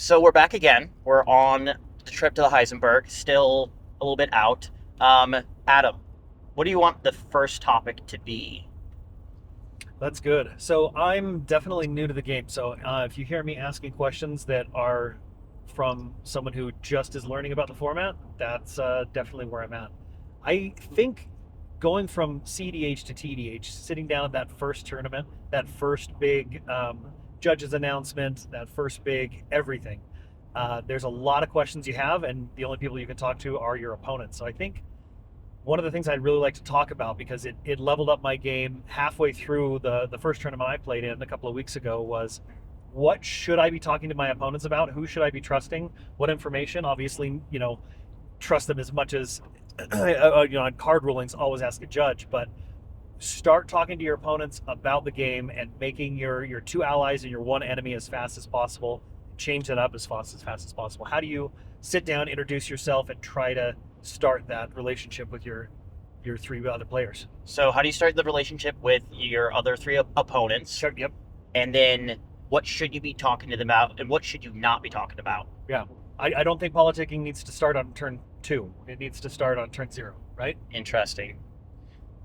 So we're back again. We're on the trip to the Heisenberg, still a little bit out. Adam, what do you want the first topic to be? That's good. So I'm definitely new to the game. So if you hear me asking questions that are from someone who just is learning about the format, that's definitely where I'm at. I think going from CDH to TDH, sitting down at that first tournament, that first big judges announcement, that first big everything, there's a lot of questions you have, and the only people you can talk to are your opponents. So I think one of the things I'd really like to talk about because it leveled up my game halfway through the first tournament I played in a couple of weeks ago was what should I be talking to my opponents about? Who should I be trusting? What information? Obviously, trust them as much as on card rulings, always ask a judge, but start talking to your opponents about the game and making your two allies and your one enemy as fast as possible. Change that up as fast as possible. How do you sit down, introduce yourself, and try to start that relationship with your three other players? So, how do you start the relationship with your other three opponents? Sure. Yep. And then what should you be talking to them about and what should you not be talking about? Yeah. I don't think politicking needs to start on turn two. It needs to start on turn zero, right? Interesting.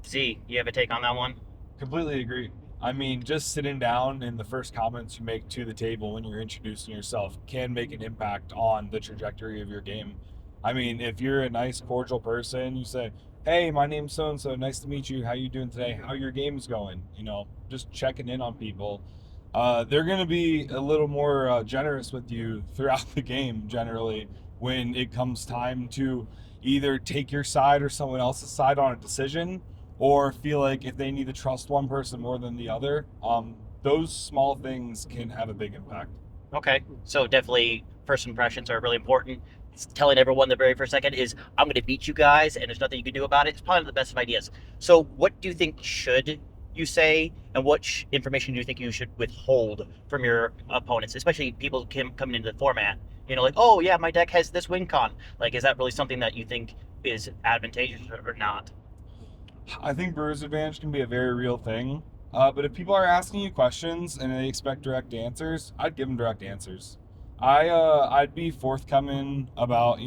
Z, you have a take on that one? Completely agree. I mean, just sitting down and the first comments you make to the table when you're introducing yourself can make an impact on the trajectory of your game. I mean, if you're a nice, cordial person, you say, "Hey, my name's so and so. Nice to meet you. How you doing today? How your game's going?" Just checking in on people. They're going to be a little more generous with you throughout the game. Generally, when it comes time to either take your side or someone else's side on a decision, or feel like if they need to trust one person more than the other, those small things can have a big impact. Okay. So, definitely first impressions are really important. Telling everyone the very first second is, I'm going to beat you guys and there's nothing you can do about it. It's probably the best of ideas. So, what do you think should you say, and what information do you think you should withhold from your opponents, especially people coming into the format? Like, oh yeah, my deck has this win con. Like, is that really something that you think is advantageous or not? I think Brewer's Advantage can be a very real thing. But if people are asking you questions and they expect direct answers, I'd give them direct answers. I'd be forthcoming about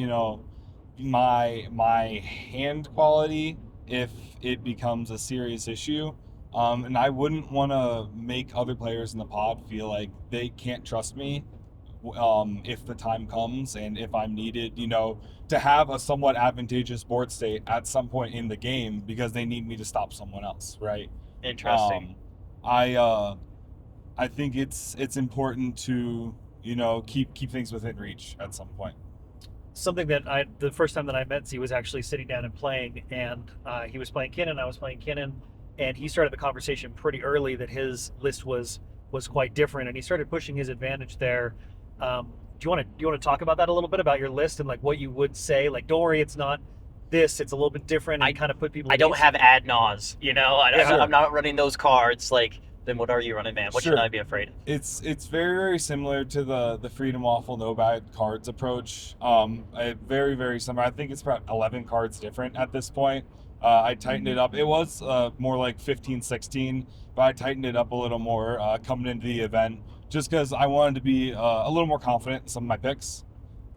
my hand quality if it becomes a serious issue. And I wouldn't want to make other players in the pod feel like they can't trust me if the time comes and if I'm needed, to have a somewhat advantageous board state at some point in the game because they need me to stop someone else, right? Interesting. Um, I I think it's important to keep things within reach at some point. Something that the first time that I met Z was actually sitting down and playing, and he was playing Kinnan, I was playing Kinnan, and he started the conversation pretty early that his list was quite different, and he started pushing his advantage there. Do you want to talk about that a little bit about your list and like what you would say? Like, don't worry, it's not this; it's a little bit different, and I kind of put people I at don't ease. have ad nause. Yeah. I'm not running those cards. Like, then what are you running, man? What should Sure. I be afraid of? It's very similar to the Freedom Waffle no bad cards approach. Very very similar. I think it's about 11 cards different at this point. I tightened it up. It was more like 15, 16, but I tightened it up a little more coming into the event just because I wanted to be a little more confident in some of my picks.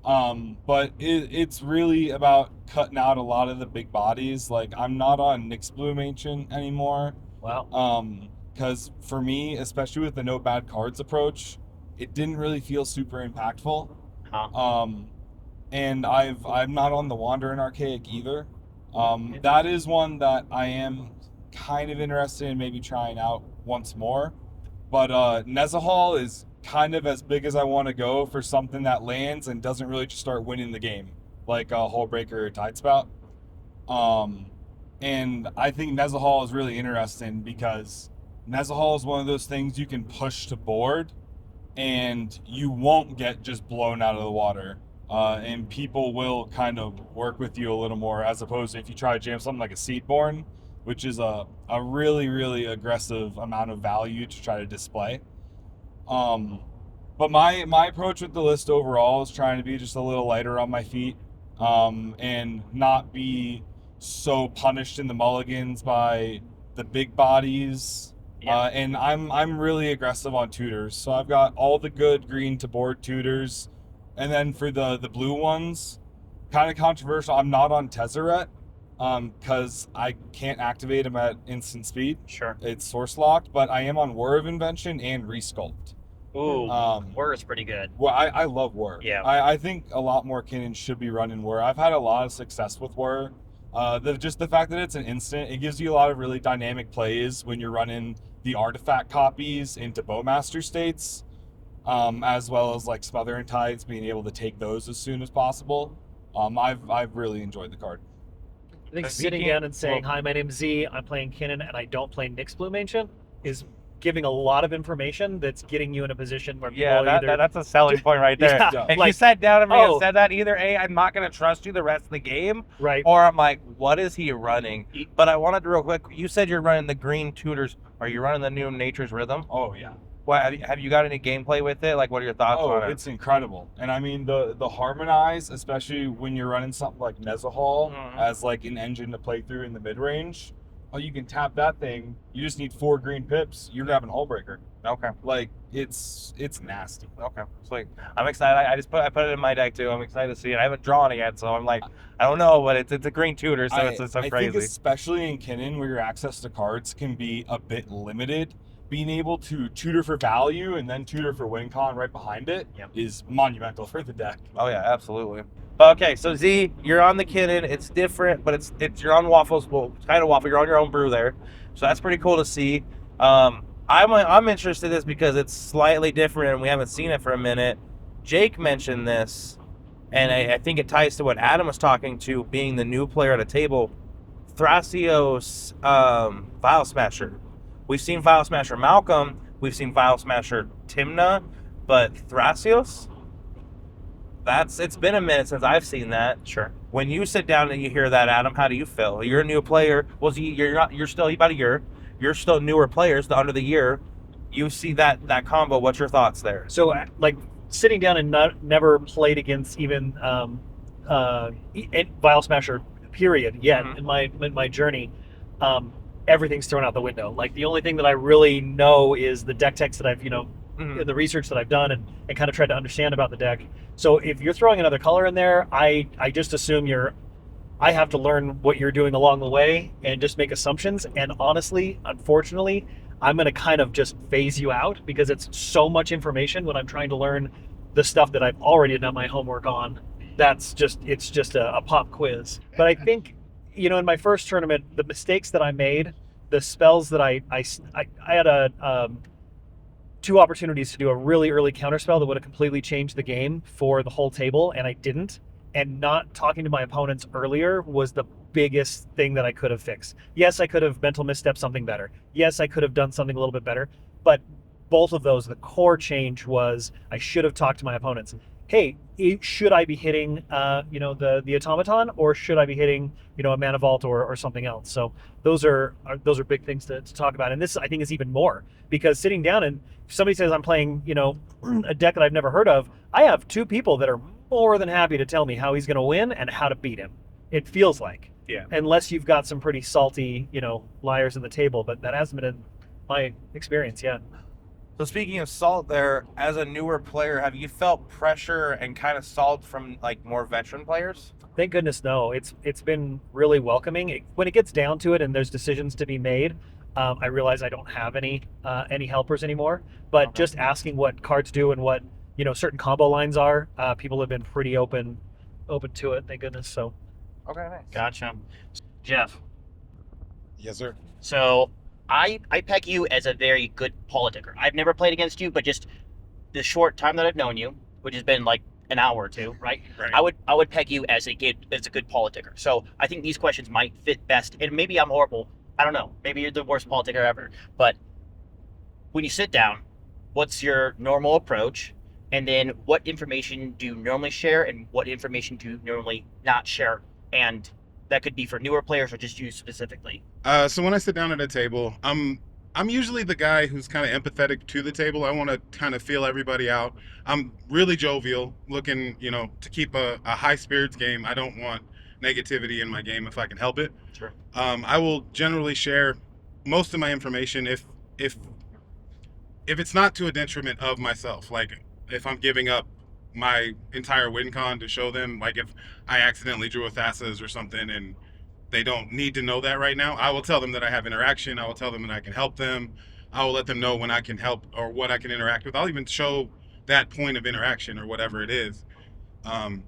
But it's really about cutting out a lot of the big bodies. Like I'm not on Nyx Blue Ancient anymore. Wow. Because for me, especially with the no bad cards approach, it didn't really feel super impactful. Huh? Um, and I'm not on the Wander and Archaic either. That is one that I am kind of interested in maybe trying out once more. But Nezahal is kind of as big as I want to go for something that lands and doesn't really just start winning the game, like a Hullbreaker or Tidespout. Um, and I think Nezahal is really interesting because Nezahal is one of those things you can push to board and you won't get just blown out of the water. And people will kind of work with you a little more as opposed to if you try to jam something like a Seedborn, which is a really, really aggressive amount of value to try to display. Um, but my approach with the list overall is trying to be just a little lighter on my feet, and not be so punished in the mulligans by the big bodies. Yeah. And I'm really aggressive on tutors, so I've got all the good green to board tutors. And then for the blue ones, kind of controversial. I'm not on Tezzeret because I can't activate them at instant speed. Sure. It's source locked, but I am on War of Invention and Resculpt. Ooh, Um, Word is pretty good. Well, I love Whir. Yeah. I think a lot more cannons should be running Whir. I've had a lot of success with Whir. Just the fact that it's an instant, it gives you a lot of really dynamic plays when you're running the artifact copies into Bowmaster states, as well as like Smother and Tides, being able to take those as soon as possible. I've really enjoyed the card. I think sitting down and saying, "Hi, my name's Z. I'm playing Kinnan, and I don't play Nyx Bloom Ancient," is giving a lot of information that's getting you in a position where people that's a selling point right there. Yeah, If like, you sat down to me oh. and said that, either A, I'm not going to trust you the rest of the game, right. or I'm like, what is he running? But I wanted to real quick, you said you're running the green tutors. Are you running the new Nature's Rhythm? Oh, yeah. What, have you got any gameplay with it? Like, what are your thoughts on it? It's incredible. And I mean, the Harmonize, especially when you're running something like Nezahal as like an engine to play through in the mid-range, you can tap that thing. You just need 4 green pips. You're having a Hullbreaker. Okay. Like, it's nasty. Okay. Sweet. I'm excited. I put it in my deck too. I'm excited to see it. I haven't drawn it yet, so I'm like, I don't know, but it's a green tutor, so it's so I crazy. think especially in Kinnan, where your access to cards can be a bit limited, being able to tutor for value and then tutor for win con right behind it is monumental for the deck. Oh yeah, absolutely. Okay, so Z, you're on the Kinnan. It's different, but it's you're on Waffles. Well, it's kind of Waffle. You're on your own brew there, so that's pretty cool to see. I'm interested in this because it's slightly different and we haven't seen it for a minute. Jake mentioned this, and I think it ties to what Adam was talking to, being the new player at a table. Thrasios Vial Smasher. We've seen Vial Smasher Malcolm. We've seen Vial Smasher Timna, but Thrasios? It's been a minute since I've seen that. Sure. When you sit down and you hear that, Adam, how do you feel? You're a new player. Well, you're still about a year. You're still newer players under the year. You see that combo. What's your thoughts there? So, like, sitting down and never played against even Vial Smasher, period, yet in my journey, everything's thrown out the window. Like, the only thing that I really know is the deck text that I've, the research that I've done and kind of tried to understand about the deck. So if you're throwing another color in there, I just assume I have to learn what you're doing along the way and just make assumptions. And honestly, unfortunately, I'm going to kind of just phase you out because it's so much information when I'm trying to learn the stuff that I've already done my homework on. It's just a pop quiz. But I think, in my first tournament, the mistakes that I made, the spells that I had 2 opportunities to do a really early counterspell that would have completely changed the game for the whole table, and I didn't. And not talking to my opponents earlier was the biggest thing that I could have fixed. Yes, I could have mental misstep something better. Yes, I could have done something a little bit better. But both of those, the core change was I should have talked to my opponents. Hey, should I be hitting, the automaton, or should I be hitting, a mana vault or something else? So those are big things to talk about. And this, I think, is even more because sitting down and if somebody says I'm playing, a deck that I've never heard of, I have 2 people that are more than happy to tell me how he's going to win and how to beat him. It feels like, unless you've got some pretty salty, liars in the table, but that hasn't been in my experience yet. So speaking of salt there, as a newer player, have you felt pressure and kind of salt from like more veteran players? Thank goodness, no. It's been really welcoming. When it gets down to it and there's decisions to be made, I realize I don't have any helpers anymore. But just asking what cards do and what certain combo lines are, people have been pretty open to it. Thank goodness. So. Okay, nice. Gotcha. Jeff. Yes, sir. So I peg you as a very good politicker. I've never played against you, but just the short time that I've known you, which has been like an hour or two, right? Right. I would peg you as a good politicker. So I think these questions might fit best. And maybe I'm horrible. I don't know. Maybe you're the worst politicker ever. But when you sit down, what's your normal approach? And then what information do you normally share and what information do you normally not share? And that could be for newer players or just you specifically. So when I sit down at a table, I'm usually the guy who's kind of empathetic to the table. I want to kind of feel everybody out. I'm really jovial, looking, to keep a high spirits game. I don't want negativity in my game if I can help it. Sure. I will generally share most of my information if it's not to a detriment of myself. Like if I'm giving up my entire win con to show them. Like if I accidentally drew a Thassa's or something and they don't need to know that right now, I will tell them that I have interaction. I will tell them that I can help them. I will let them know when I can help or what I can interact with. I'll even show that point of interaction or whatever it is. Um,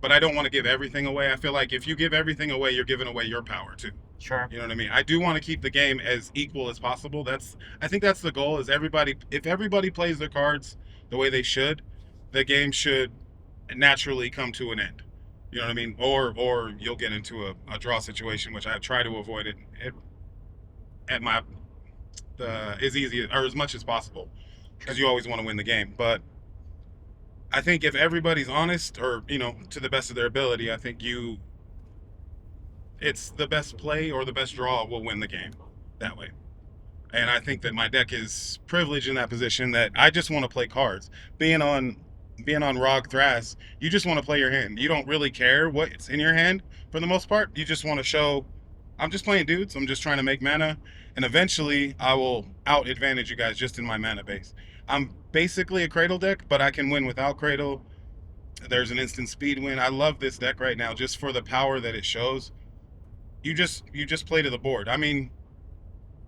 but I don't want to give everything away. I feel like if you give everything away, you're giving away your power too. Sure. You know what I mean? I do want to keep the game as equal as possible. I think that's the goal. Is if everybody plays their cards the way they should, the game should naturally come to an end. You know what I mean? Or you'll get into a draw situation, which I try to avoid it at my as easy or as much as possible, because you always want to win the game. But I think if everybody's honest, or to the best of their ability, I think it's the best play or the best draw will win the game that way. And I think that my deck is privileged in that position that I just want to play cards. Being on Rog Thras, you just want to play your hand. You don't really care what's in your hand for the most part. You just want to show, I'm just playing dudes. I'm just trying to make mana. And eventually I will out advantage you guys just in my mana base. I'm basically a Cradle deck, but I can win without Cradle. There's an instant speed win. I love this deck right now just for the power that it shows. You just play to the board. I mean,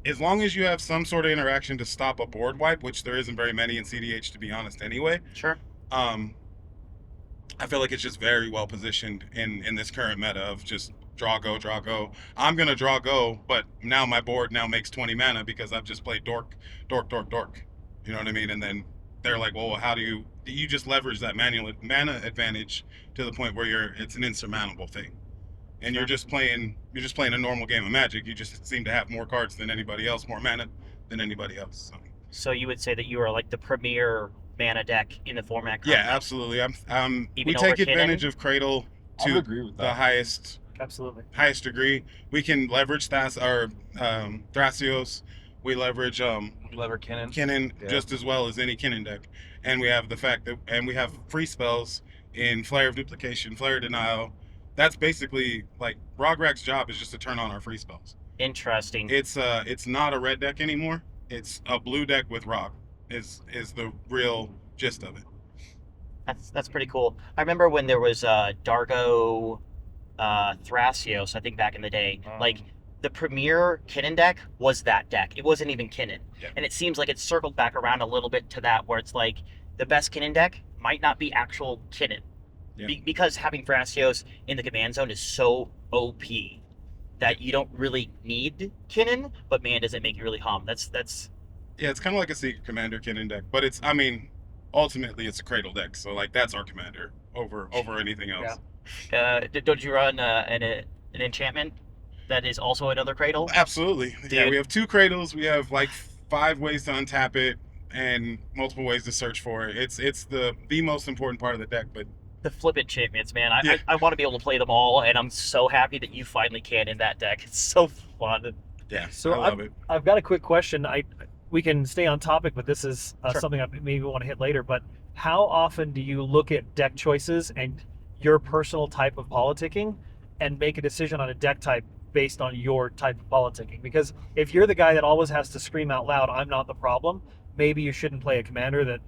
as long as you have some sort of interaction to stop a board wipe, which there isn't very many in CDH, to be honest anyway. Sure. I feel like it's just very well positioned in this current meta of just draw go, draw go. I'm gonna draw go, but now my board now makes 20 mana because I've just played dork. You know what I mean? And then they're like, well, how do you just leverage that mana advantage to the point where it's an insurmountable thing. And you're just playing a normal game of Magic. You just seem to have more cards than anybody else, more mana than anybody else. So you would say that you are like the premier mana deck in the format currently? Yeah, absolutely. Even We over take Kinnan? advantage of Cradle I would to agree with the that. highest degree. We can leverage Thrasios. We leverage Lever Kinnan. Kinnan Yeah. just as well as any Kinnan deck. And we have we have free spells in Flare of Duplication, Flare of Denial. That's basically like Rograk's job is just to turn on our free spells. Interesting. It's not a red deck anymore. It's a blue deck with Rog. Is the real gist of it. That's pretty cool. I remember when there was Dargo Thrasios, I think back in the day. Like the premier Kinnan deck was that deck. It wasn't even Kinnan. Yeah. And it seems like it's circled back around a little bit to that, where it's like the best Kinnan deck might not be actual Kinnan. Yeah. Because having Thrasios in the command zone is so OP that you don't really need Kinnan, but man, does it make you really hum. That's Yeah, it's kind of like a Secret Commander Kinnan deck, but ultimately it's a Cradle deck, so like that's our commander over anything else. don't you run an enchantment that is also another Cradle? Absolutely. Yeah, Dude. we have 2 Cradles. We have like 5 ways to untap it and multiple ways to search for it. It's the most important part of the deck, but The flip enchantments, man. Yeah. I want to be able to play them all, and I'm so happy that you finally can in that deck. It's so fun. yeah, So I love it. I've got a quick question. We can stay on topic, but this is Sure. something I maybe want to hit later. But how often do you look at deck choices and your personal type of politicking and make a decision on a deck type based on your type of politicking? Because if you're the guy that always has to scream out loud, "I'm not the problem," maybe you shouldn't play a commander that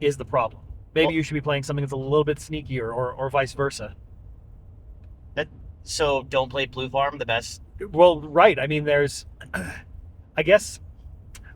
is the problem. Maybe Well- you should be playing something that's a little bit sneakier, or vice versa. So don't play Blue Farm, the best. Well, right. I mean, there's, I guess,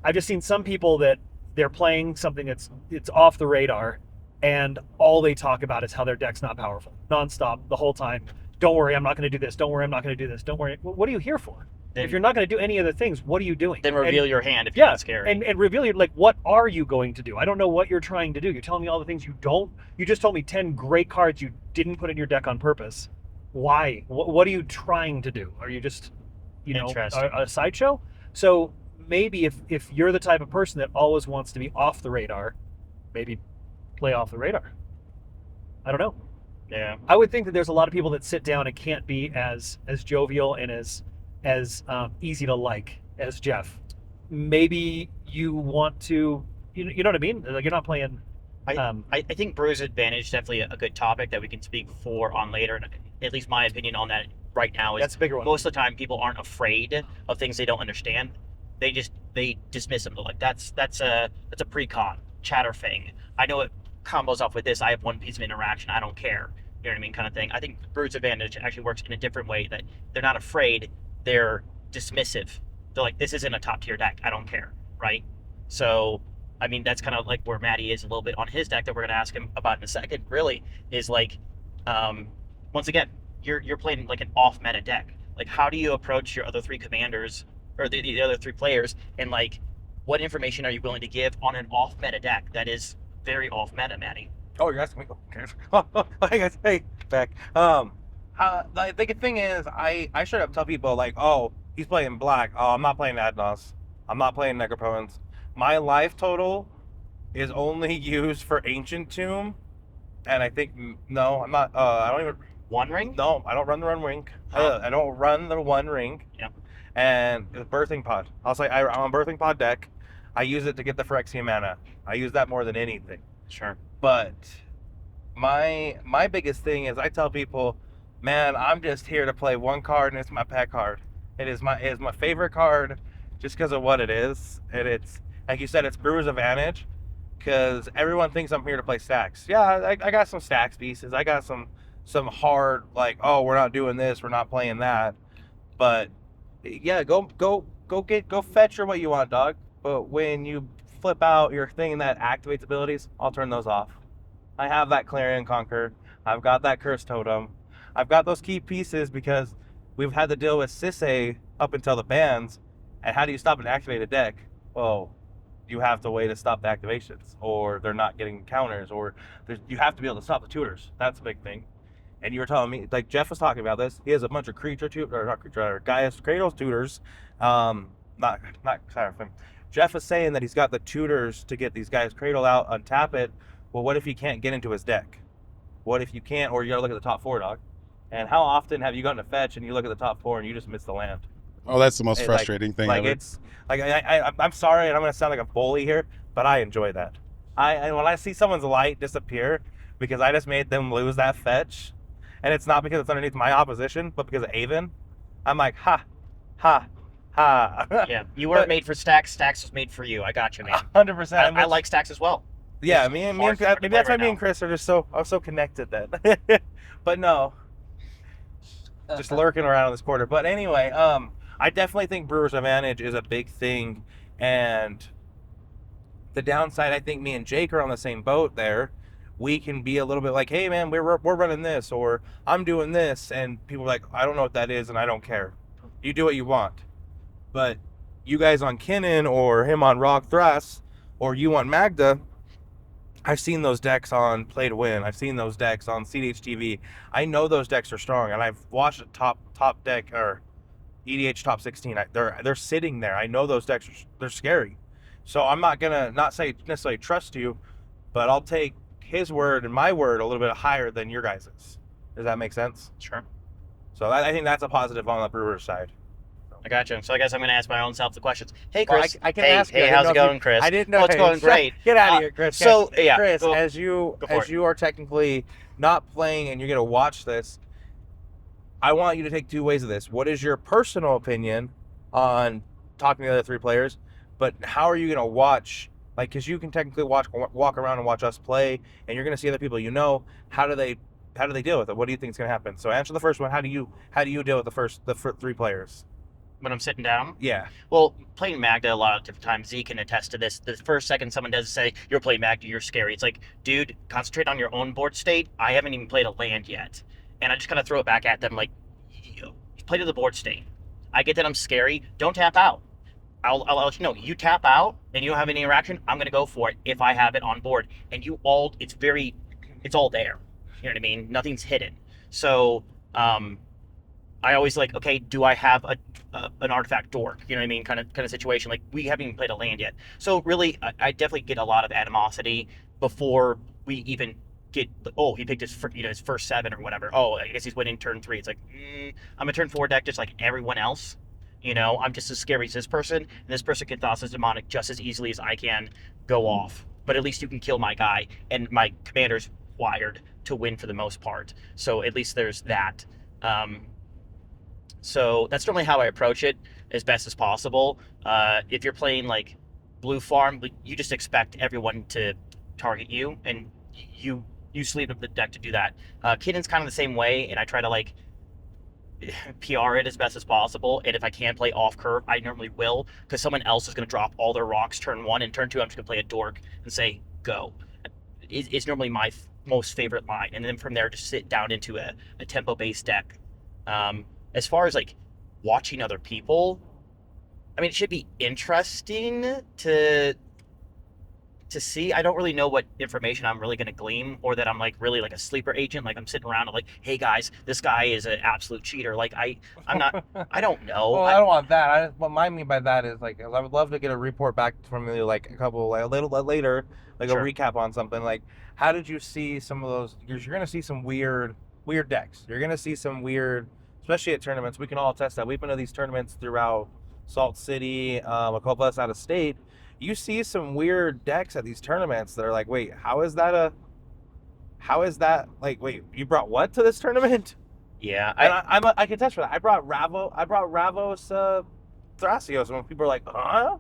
I've just seen some people that they're playing something it's off the radar, and all they talk about is how their deck's not powerful, nonstop, the whole time. Don't worry, I'm not going to do this. Don't worry, I'm not going to do this. Don't worry. What are you here for? Then, If you're not going to do any of the things, what are you doing? then And- reveal your hand if you're yeah, not scary. and reveal your, like, what are you going to do? I don't know what you're trying to do. You're telling me all the things you don't. You just told me 10 great cards you didn't put in your deck on purpose. Why? What are you trying to do? Are you just, Interesting. a sideshow? So maybe if you're the type of person that always wants to be off the radar, maybe play off the radar. I don't know. Yeah. I would think that there's a lot of people that sit down and can't be as jovial and as easy to like as Jeff. Maybe you want to, you know what I mean? Like, you're not playing. I think Brew's Advantage is definitely a good topic that we can speak for on later. And at least my opinion on that right now is That's a bigger one. most of the time people aren't afraid of things they don't understand. They dismiss them. They're like, that's a pre-con chatter thing. I know it combos off with this. I have one piece of interaction. I don't care. You know what I mean, kind of thing. I think Brood's Advantage actually works in a different way. That they're not afraid. They're dismissive. They're like, this isn't a top tier deck. I don't care, right? So, I mean, that's kind of like where Maddie is a little bit on his deck that we're going to ask him about in a second. Really, is like, once again, you're playing like an off meta deck. Like, how do you approach your other three commanders or the other three players, and like, what information are you willing to give on an off meta deck that is very off meta, Maddie? Oh, you're asking me? Okay. Hey guys, hey, back. The good thing is, I straight up tell people like, oh, he's playing black. Oh, I'm not playing Adnos. I'm not playing Necropotence. My life total is only used for Ancient Tomb, and I think no, I'm not. I don't even. One ring? No, I don't run the One Ring. Huh. I don't run the One Ring. Yeah. And the Birthing Pod. I'll say I'm on Birthing Pod deck. I use it to get the Phyrexian mana. I use that more than anything. Sure. But my biggest thing is I tell people, man, I'm just here to play one card, and it's my pet card. It is my favorite card, just because of what it is. And it's like you said, it's Brewer's Advantage, because everyone thinks I'm here to play stacks. Yeah, I got some stacks pieces. I got some hard, like, oh, we're not doing this, we're not playing that. But yeah, go fetch your what you want, dog. But when you flip out your thing that activates abilities, I'll turn those off. I have that Clarion Conquer. I've got that Curse Totem. I've got those key pieces because we've had to deal with Sisay up until the bans. And how do you stop an activated deck? Well, you have to wait to stop the activations, or they're not getting counters, or you have to be able to stop the tutors. That's a big thing. And you were telling me, like Jeff was talking about this, he has a bunch of Gaia's Kratos tutors. Not Seraphim. Jeff is saying that he's got the tutors to get these guys Cradle out, untap it. Well, what if you can't get into his deck? What if you can't, or you gotta look at the top four, dog? And how often have you gotten a fetch and you look at the top four and you just miss the land? Oh, that's the most frustrating thing like ever. It's like I'm sorry, and I'm gonna sound like a bully here, but I enjoy that. And when I see someone's light disappear because I just made them lose that fetch, and it's not because it's underneath my opposition, but because of Avon, I'm like, ha, ha, ha. Yeah, you weren't made for stacks. Stacks was made for you. I got you, man. 100%. I like stacks as well. Yeah, It's maybe hard for me to that's why play right me and now. Chris are just so connected then. But no, just lurking around in this quarter. But anyway, I definitely think Brewer's Advantage is a big thing, and the downside, I think me and Jake are on the same boat there. We can be a little bit like, hey man, we're running this, or I'm doing this, and people are like, I don't know what that is, and I don't care. You do what you want. But you guys on Kinnan, or him on Rock Thrust, or you on Magda, I've seen those decks on Play to Win. I've seen those decks on CEDH TV. I know those decks are strong, and I've watched a top deck or EDH top 16. They're sitting there. I know those decks they're scary. So I'm not gonna not say necessarily trust you, but I'll take his word and my word a little bit higher than your guys's. Does that make sense? Sure. So I think that's a positive on the Brewers side. I got you. So I guess I'm going to ask my own self the questions. Hey, Well, Chris. I can hey, ask you. Hey, I didn't how's know it if you- going, Chris? I didn't know. Oh, it's going great. Get out of here, Chris. So, yeah. Chris, go as for it. you are technically not playing and you're going to watch this, I want you to take two ways of this. What is your personal opinion on talking to the other three players? But how are you going to watch? Like, because you can technically walk around and watch us play, and you're going to see other people you know. How do they deal with it? What do you think is going to happen? So answer the first one. How do you deal with the three players? When I'm sitting down? Yeah. Well, playing Magda a lot of different times, Z can attest to this. The first second someone does say, you're playing Magda, you're scary. It's like, dude, concentrate on your own board state. I haven't even played a land yet. And I just kind of throw it back at them like, you play to the board state. I get that I'm scary. Don't tap out. I'll let you know. You tap out and you don't have any interaction, I'm going to go for it if I have it on board. And it's all there. You know what I mean? Nothing's hidden. So, I always like, okay, do I have an artifact dork? You know what I mean? Kind of situation. Like, we haven't even played a land yet. So really, I definitely get a lot of animosity before we even get, oh, he picked his first 7 or whatever. Oh, I guess he's winning turn 3. It's like, I'm a turn 4 deck just like everyone else. You know, I'm just as scary as this person, and this person can Thassa's Demonic just as easily as I can go off. But at least you can kill my guy, and my commander's wired to win for the most part. So at least there's that. So that's normally how I approach it as best as possible. If you're playing like Blue Farm, you just expect everyone to target you, and you sleeve up the deck to do that. Kinnon's kind of the same way, and I try to like PR it as best as possible. And if I can play off curve, I normally will, because someone else is going to drop all their rocks turn 1, and turn 2 I'm just going to play a dork and say go. It's normally my most favorite line, and then from there just sit down into a tempo based deck. As far as like watching other people, I mean, it should be interesting to see. I don't really know what information I'm really going to glean, or that I'm like really like a sleeper agent. Like I'm sitting around and like, hey guys, this guy is an absolute cheater. Like I'm not. I don't know. Well, I don't want that. What I mean by that is like, I would love to get a report back from you, like a couple, like a little bit later, like Sure. a recap on something. Like, how did you see some of those? You're gonna see some weird decks. You're gonna see some weird, especially at tournaments. We can all attest that. We've been to these tournaments throughout Salt City, a couple of us out of state. You see some weird decks at these tournaments that are like, wait, how is that like, wait, you brought what to this tournament? Yeah, And I can touch for that. I brought Ravos Thrasios, and when people are like, huh?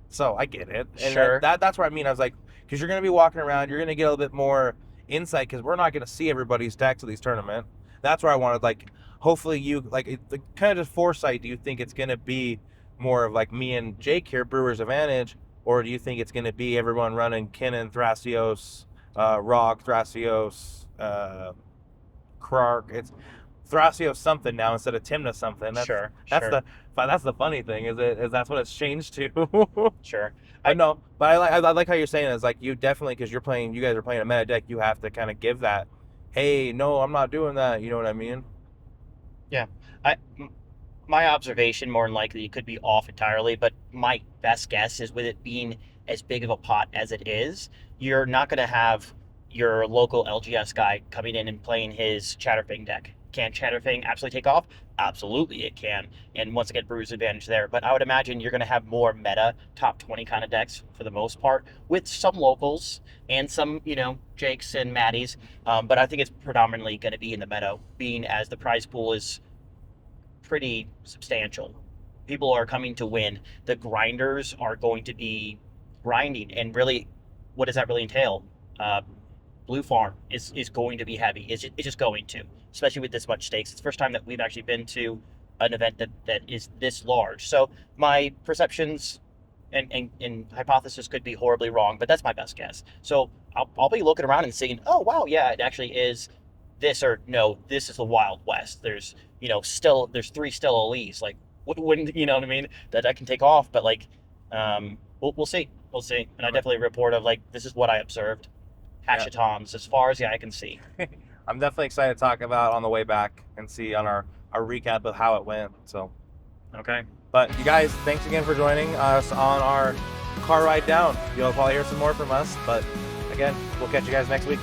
So I get it. And Sure. that's what I mean. I was like, because you're going to be walking around, you're going to get a little bit more insight, because we're not going to see everybody's decks at these tournament. That's where I wanted, like, hopefully you, like, the kind of foresight, do you think it's going to be more of like me and Jake here, Brewers Advantage, or do you think it's going to be everyone running Kinnon, Thrasios, Rock, Thrasios, Krark? It's Thrasios something now instead of Timna something. That's Sure. that's the funny thing, is that's what it's changed to. Sure. I know, but I like how you're saying it. It's like, you definitely, because you guys are playing a meta deck, you have to kind of give that, hey, no, I'm not doing that. You know what I mean? Yeah. My observation, more than likely, it could be off entirely, but my best guess is, with it being as big of a pot as it is, you're not going to have your local LGS guy coming in and playing his Chatterfang deck. Can Chatterfang absolutely take off? Absolutely, it can. And once again, Brew's advantage there. But I would imagine you're going to have more meta top 20 kind of decks for the most part, with some locals and some, Jakes and Maddies. But I think it's predominantly going to be in the meta, being as the prize pool is pretty substantial. People are coming to win. The grinders are going to be grinding, and really, what does that really entail? Blue Farm is going to be heavy. It's just going to, especially with this much stakes. It's the first time that we've actually been to an event that is this large. So my perceptions and hypothesis could be horribly wrong, but that's my best guess. So I'll be looking around and seeing, oh wow, yeah, it actually is this, or no, this is the Wild West. There's there's 3 still Elise. Like, wouldn't you know what I mean? That can take off, but like, we'll see, and I definitely report of like, this is what I observed. Hachatons, as far as the eye can see. I'm definitely excited to talk about on the way back and see on our recap of how it went. So, Okay. but you guys, thanks again for joining us on our car ride down. You'll probably hear some more from us, but again, we'll catch you guys next week.